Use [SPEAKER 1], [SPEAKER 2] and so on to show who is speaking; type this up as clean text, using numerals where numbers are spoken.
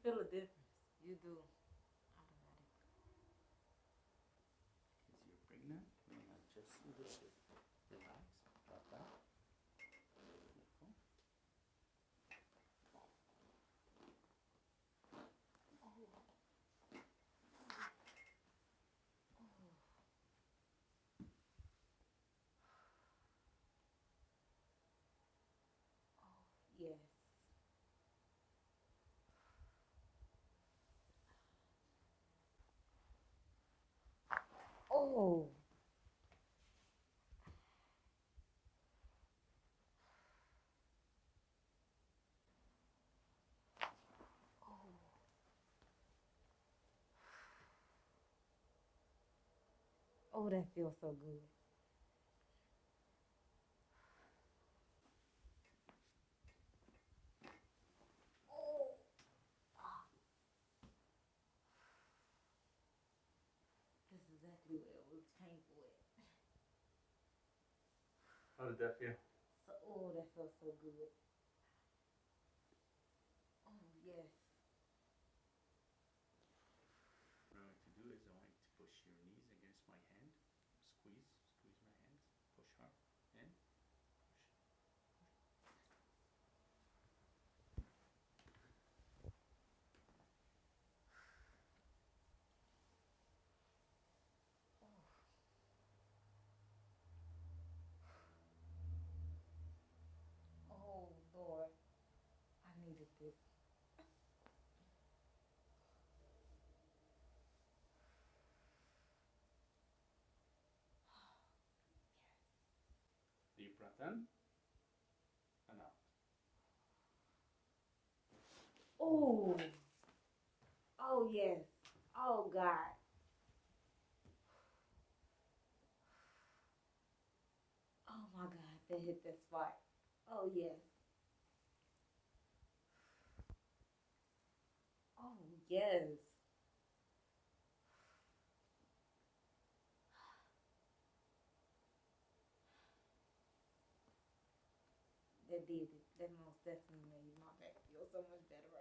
[SPEAKER 1] feel a difference. You do. Automatically.
[SPEAKER 2] Because you're pregnant. Let me adjust a little bit. Relax. Drop that. Beautiful.
[SPEAKER 1] Yes. Oh. Oh, that feels so good. Oh. This is exactly where it was painful at.
[SPEAKER 2] How did that feel?
[SPEAKER 1] So, oh, that feels so good. Oh, yes.
[SPEAKER 2] What I want to do is I want you to push your knees against my hand. Squeeze. Squeeze my hands. Push hard. In. Push.
[SPEAKER 1] Oh, Lord. I needed this.
[SPEAKER 2] Deep breath in and out.
[SPEAKER 1] Oh. Oh, yes. Oh, God. Oh, my God. That hit that spot. Oh, yes. Oh, yes. That did it. That most definitely made my back feel so much better